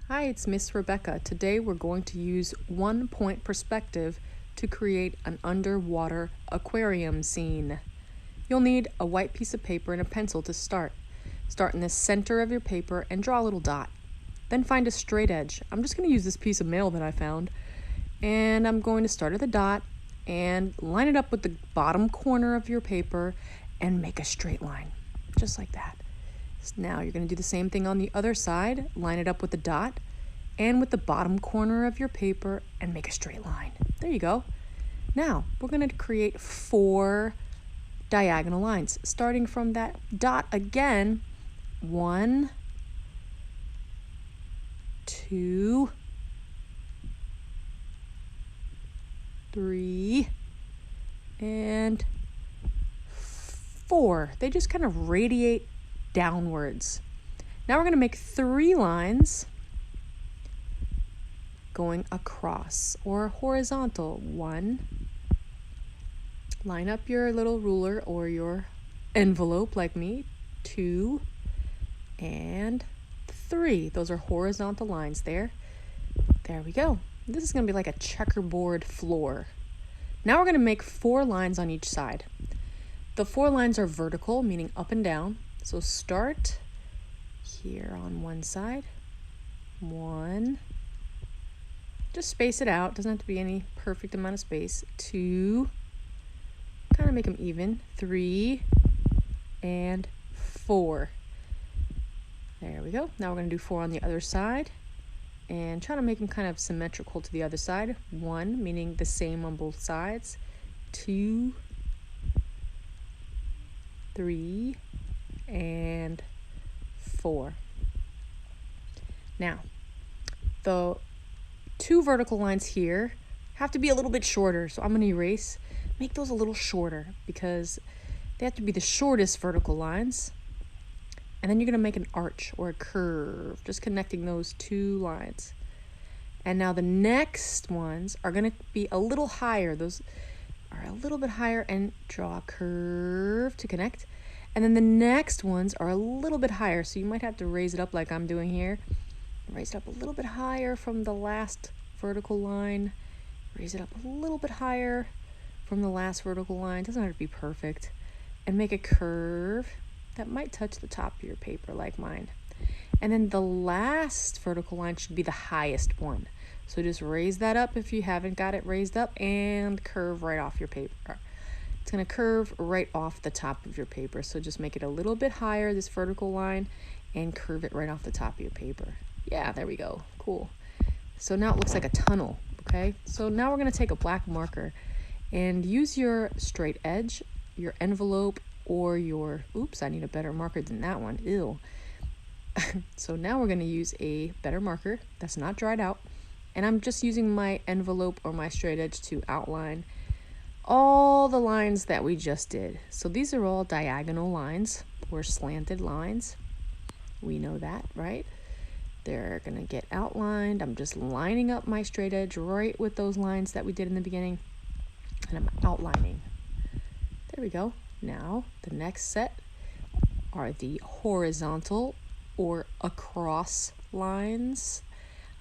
Hi, it's Miss Rebecca. Today we're going to use 1-point perspective to create an underwater aquarium scene. You'll need a white piece of paper and a pencil to start. Start in the center of your paper and draw a little dot. Then find a straight edge. I'm just going to use this piece of mail that I found. And I'm going to start at the dot and line it up with the bottom corner of your paper and make a straight line, just like that. Now you're going to do the same thing on the other side. Line it up with the dot and with the bottom corner of your paper and make a straight line. There you go. Now we're going to create 4 diagonal lines. Starting from that dot again, 1, 2, 3, and 4. They just kind of radiate downwards. Now we're going to make 3 lines going across or horizontal. 1, line up your little ruler or your envelope like me. 2 and 3. Those are horizontal lines there. There we go. This is going to be like a checkerboard floor. Now we're going to make 4 lines on each side. The 4 lines are vertical, meaning up and down. So start here on one side, 1, just space it out, doesn't have to be any perfect amount of space, 2, kind of make them even, 3, and 4. There we go. Now we're going to do 4 on the other side, and try to make them kind of symmetrical to the other side, 1, meaning the same on both sides, 2, 3, and 4. Now, the 2 vertical lines here have to be a little bit shorter, so I'm going to erase. Make those a little shorter because they have to be the shortest vertical lines. And then you're going to make an arch or a curve, just connecting those 2 lines. And now the next ones are going to be a little higher. Those are a little bit higher, and draw a curve to connect. And then the next ones are a little bit higher, so you might have to raise it up like I'm doing here. Raise it up a little bit higher from the last vertical line. Raise it up a little bit higher from the last vertical line. Doesn't have to be perfect. And make a curve that might touch the top of your paper like mine. And then the last vertical line should be the highest one. So just raise that up if you haven't got it raised up and curve right off your paper. It's going to curve right off the top of your paper. So just make it a little bit higher, this vertical line, and curve it right off the top of your paper. Yeah, there we go. Cool. So now it looks like a tunnel, okay? So now we're going to take a black marker and use your straight edge, your envelope, or your, oops, I need a better marker than that one. Ew. So now we're going to use a better marker that's not dried out. And I'm just using my envelope or my straight edge to outline all the lines that we just did. So these are all diagonal lines or slanted lines. We know that, right? They're going to get outlined. I'm just lining up my straight edge right with those lines that we did in the beginning. And I'm outlining. There we go. Now the next set are the horizontal or across lines.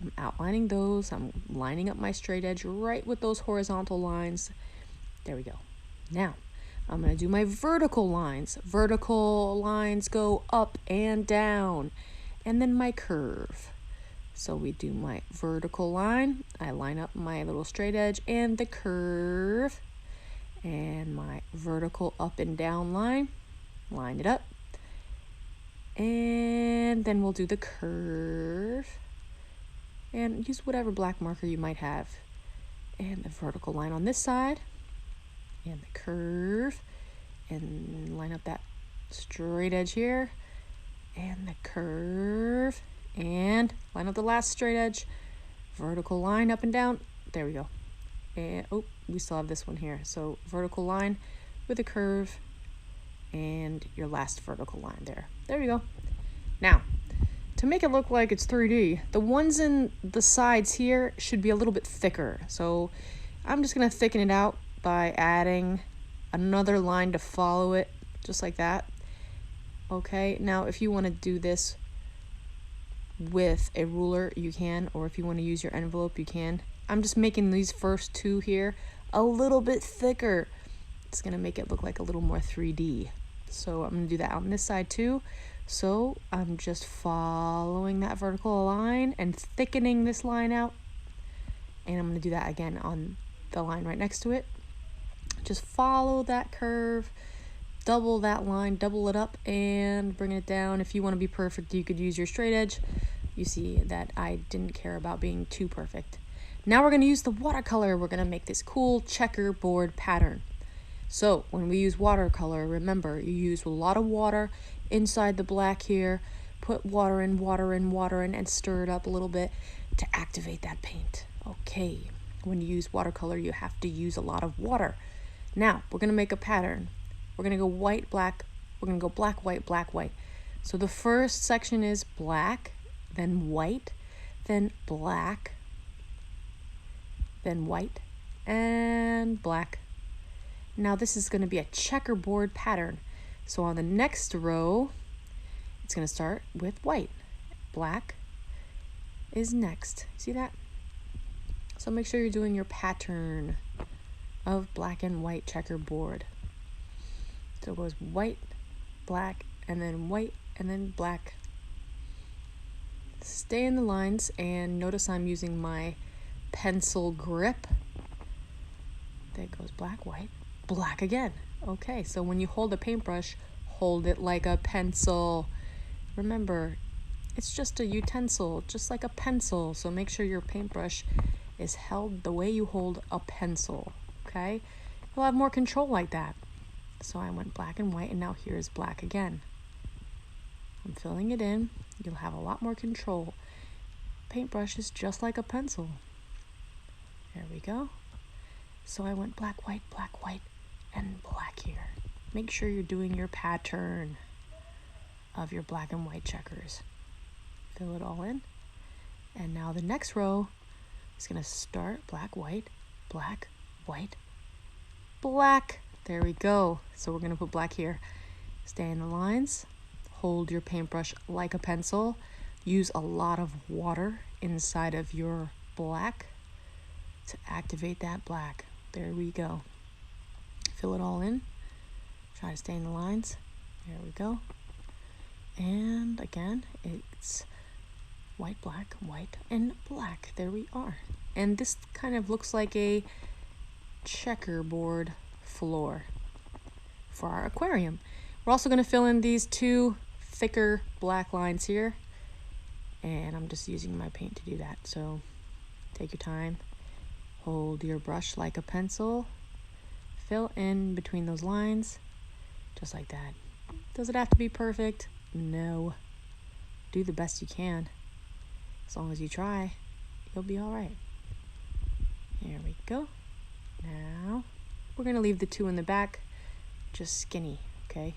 I'm outlining those. I'm lining up my straight edge right with those horizontal lines. There we go. Now, I'm going to do my vertical lines. Vertical lines go up and down. And then my curve. So we do my vertical line. I line up my little straight edge and the curve. And my vertical up and down line. Line it up. And then we'll do the curve. And use whatever black marker you might have. And the vertical line on this side. And the curve, and line up that straight edge here, and the curve, and line up the last straight edge, vertical line up and down. There we go. And oh, we still have this one here. So vertical line with a curve and your last vertical line there. There we go. Now, to make it look like it's 3D, the ones in the sides here should be a little bit thicker. So I'm just going to thicken it out by adding another line to follow it, just like that. Okay, now if you want to do this with a ruler, you can, or if you want to use your envelope, you can. I'm just making these first two here a little bit thicker. It's gonna make it look like a little more 3D. So I'm gonna do that on this side too. So I'm just following that vertical line and thickening this line out. And I'm gonna do that again on the line right next to it. Just follow that curve, double that line, double it up and bring it down. If you want to be perfect, you could use your straight edge. You see that I didn't care about being too perfect. Now we're going to use the watercolor. We're going to make this cool checkerboard pattern. So when we use watercolor, remember, you use a lot of water inside the black here. Put water in, water in, water in, and stir it up a little bit to activate that paint. Okay, when you use watercolor, you have to use a lot of water. Now we're going to make a pattern. We're going to go white, black. We're going to go black, white, black, white. So the first section is black, then white, then black, then white, and black. Now this is going to be a checkerboard pattern. So on the next row, it's going to start with white. Black is next. See that? So make sure you're doing your pattern of black and white checkerboard. So it goes white, black, and then white, and then black. Stay in the lines, and notice I'm using my pencil grip. There goes black, white, black again. Okay, so when you hold a paintbrush, hold it like a pencil. Remember, it's just a utensil, just like a pencil. So make sure your paintbrush is held the way you hold a pencil, okay? You'll have more control like that. So I went black and white, and now here's black again. I'm filling it in. You'll have a lot more control. Paintbrush is just like a pencil. There we go. So I went black, white, and black here. Make sure you're doing your pattern of your black and white checkers. Fill it all in. And now the next row is going to start black, white, black, white, black. There we go. So we're going to put black here. Stay in the lines. Hold your paintbrush like a pencil. Use a lot of water inside of your black to activate that black. There we go. Fill it all in. Try to stay in the lines. There we go. And again, it's white, and black. There we are. And this kind of looks like a checkerboard floor for our aquarium. We're also going to fill in these two thicker black lines here, and I'm just using my paint to do that. So take your time, hold your brush like a pencil, fill in between those lines just like that. Does it have to be perfect? No. Do the best you can. As long as you try, you'll be all right. Here we go. Now we're going to leave the two in the back just skinny, okay?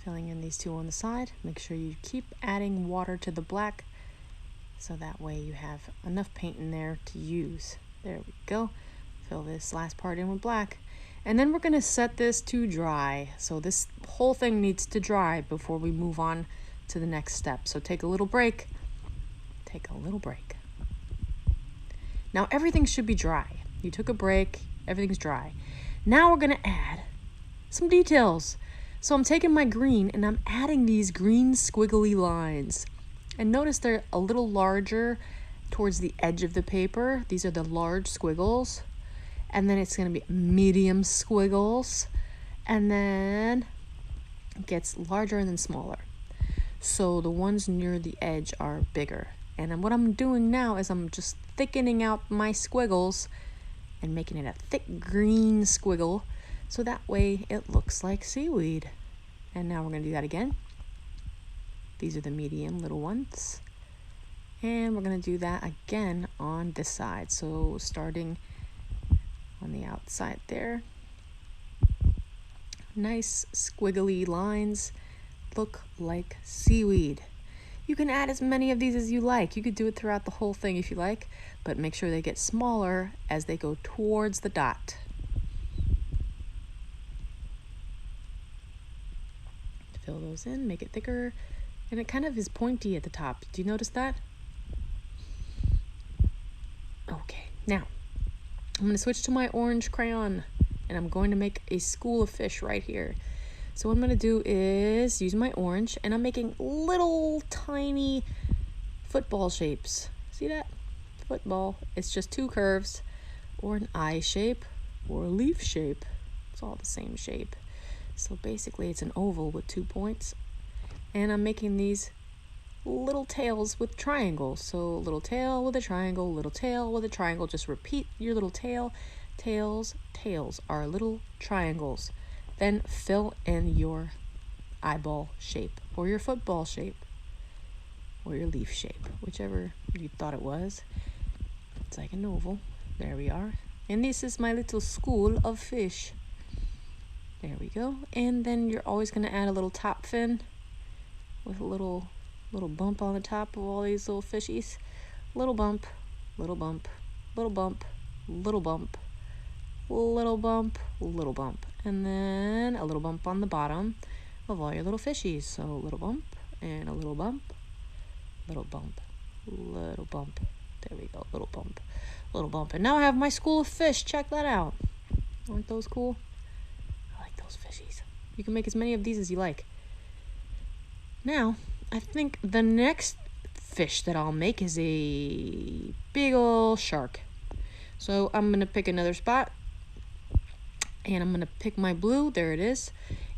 Filling in these two on the side. Make sure you keep adding water to the black so that way you have enough paint in there to use. There we go. Fill this last part in with black. And then we're going to set this to dry. So this whole thing needs to dry before we move on to the next step. So take a little break. Take a little break. Now everything should be dry. You took a break, everything's dry. Now we're gonna add some details. So I'm taking my green and I'm adding these green squiggly lines. And notice they're a little larger towards the edge of the paper. These are the large squiggles. And then it's gonna be medium squiggles. And then it gets larger and then smaller. So the ones near the edge are bigger. And what I'm doing now is I'm just thickening out my squiggles and making it a thick green squiggle so that way it looks like seaweed. And now we're going to do that again. These are the medium little ones. And we're going to do that again on this side. So starting on the outside there. Nice squiggly lines look like seaweed. You can add as many of these as you like. You could do it throughout the whole thing if you like, but make sure they get smaller as they go towards the dot. Fill those in, make it thicker, And it kind of is pointy at the top. Do you notice that? Okay, now I'm going to switch to my orange crayon and I'm going to make a school of fish right here. So what I'm going to do is use my orange and I'm making little tiny football shapes. See that? Football. It's just two curves, or an eye shape, or a leaf shape. It's all the same shape. So basically it's an oval with 2 points. And I'm making these little tails with triangles. So little tail with a triangle, little tail with a triangle. Just repeat your little tail. Tails, tails are little triangles. Then fill in your eyeball shape, or your football shape, or your leaf shape, whichever you thought it was. It's like an oval. There we are. And this is my little school of fish. There we go. And then you're always going to add a little top fin with a little bump on the top of all these little fishies. Little bump, little bump, little bump, little bump, little bump, little bump. And then a little bump on the bottom of all your little fishies. So a little bump and a little bump, little bump, little bump. There we go, little bump, little bump. And now I have my school of fish. Check that out. Aren't those cool? I like those fishies. You can make as many of these as you like. Now, I think the next fish that I'll make is a big ol' shark. So I'm going to pick another spot. And I'm going to pick my blue. There it is.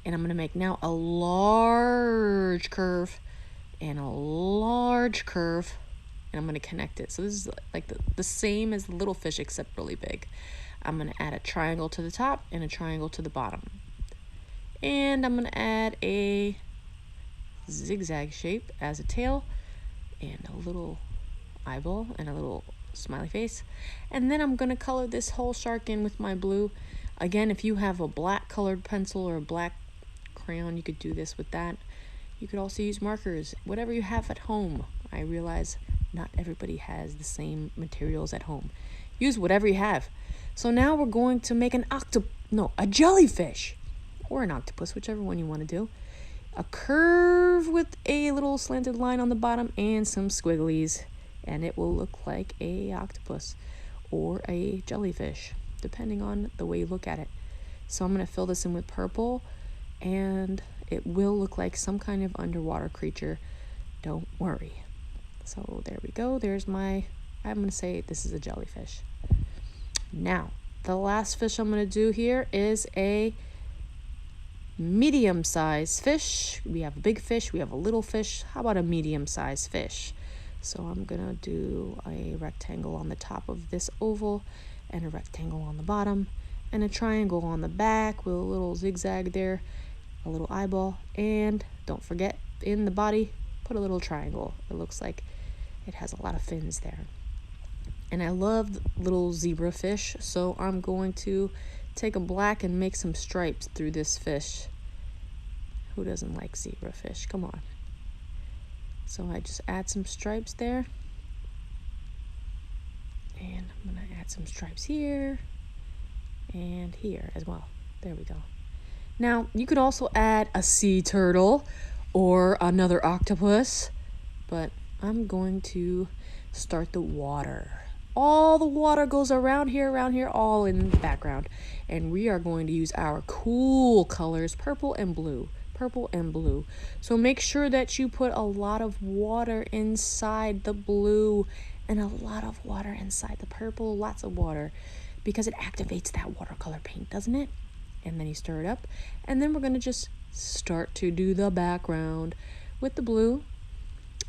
And I'm going to make now a large curve and a large curve. And I'm going to connect it. So this is like the same as the little fish, except really big. I'm going to add a triangle to the top and a triangle to the bottom. And I'm going to add a zigzag shape as a tail and a little eyeball and a little smiley face. And then I'm going to color this whole shark in with my blue. Again, if you have a black colored pencil or a black crayon, you could do this with that. You could also use markers, whatever you have at home. I realize not everybody has the same materials at home. Use whatever you have. So now we're going to make a jellyfish or an octopus, whichever one you want to do. A curve with a little slanted line on the bottom and some squigglies, and it will look like a octopus or a jellyfish, depending on the way you look at it. So I'm going to fill this in with purple, and it will look like some kind of underwater creature. Don't worry. So there we go. I'm going to say this is a jellyfish. Now, the last fish I'm going to do here is a medium-sized fish. We have a big fish, we have a little fish. How about a medium-sized fish? So I'm going to do a rectangle on the top of this oval and a rectangle on the bottom and a triangle on the back with a little zigzag there, a little eyeball, and don't forget, in the body, put a little triangle. It looks like it has a lot of fins there. And I love little zebra fish, so I'm going to take a black and make some stripes through this fish. Who doesn't like zebra fish? Come on. So I just add some stripes there. And I'm going to add some stripes here and here as well. There we go. Now, you could also add a sea turtle or another octopus, but I'm going to start the water. All the water goes around here, all in the background. And we are going to use our cool colors, purple and blue. Purple and blue. So make sure that you put a lot of water inside the blue and a lot of water inside the purple, lots of water, because it activates that watercolor paint, doesn't it? And then you stir it up. And then we're going to just start to do the background with the blue.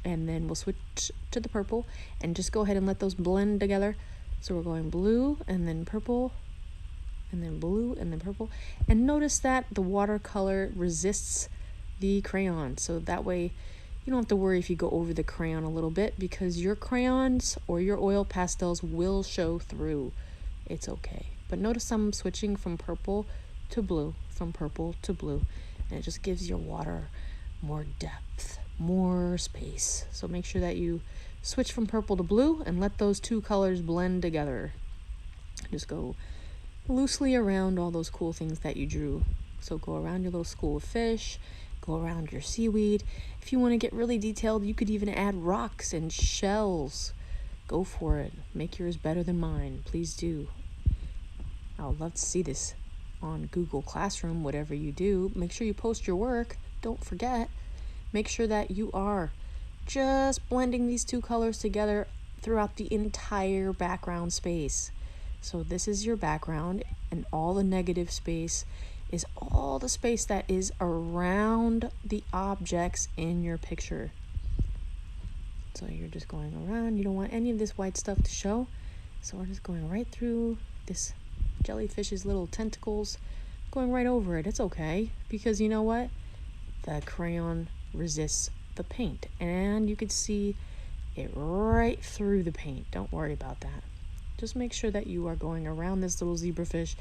And then we'll switch to the purple and just go ahead and let those blend together. So we're going blue and then purple and then blue and then purple. And notice that the watercolor resists the crayon. So that way you don't have to worry if you go over the crayon a little bit, because your crayons or your oil pastels will show through. It's okay. But notice I'm switching from purple to blue, from purple to blue. And it just gives your water more depth, more space. So make sure that you switch from purple to blue and let those two colors blend together. Just go loosely around all those cool things that you drew. So go around your little school of fish, go around your seaweed. If you want to get really detailed, you could even add rocks and shells. Go for it. Make yours better than mine. Please do. I would love to see this on Google Classroom. Whatever you do, make sure you post your work. Don't forget. Make sure that you are just blending these two colors together throughout the entire background space. So this is your background, and all the negative space is all the space that is around the objects in your picture. So you're just going around. You don't want any of this white stuff to show. So we're just going right through this jellyfish's little tentacles, going right over it. It's okay, because you know what? The crayon resists the paint, and you could see it right through the paint. Don't worry about that. Just make sure that you are going around this little zebrafish,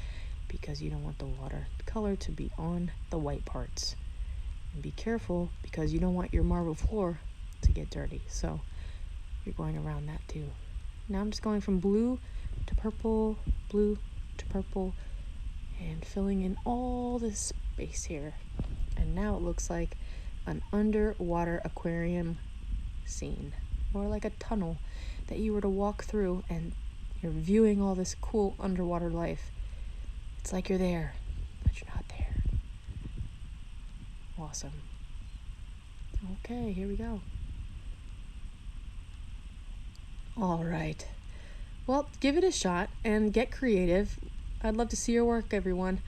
because you don't want the watercolor to be on the white parts. And be careful, because you don't want your marble floor to get dirty. So you're going around that too. Now I'm just going from blue to purple, blue to purple, and filling in all this space here. And now it looks like an underwater aquarium scene, or like a tunnel that you were to walk through, and you're viewing all this cool underwater life. It's like you're there, but you're not there. Awesome. Okay, here we go. All right. Well, give it a shot and get creative. I'd love to see your work, everyone.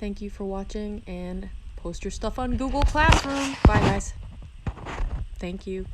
Thank you for watching, and post your stuff on Google Classroom. Bye, guys. Thank you.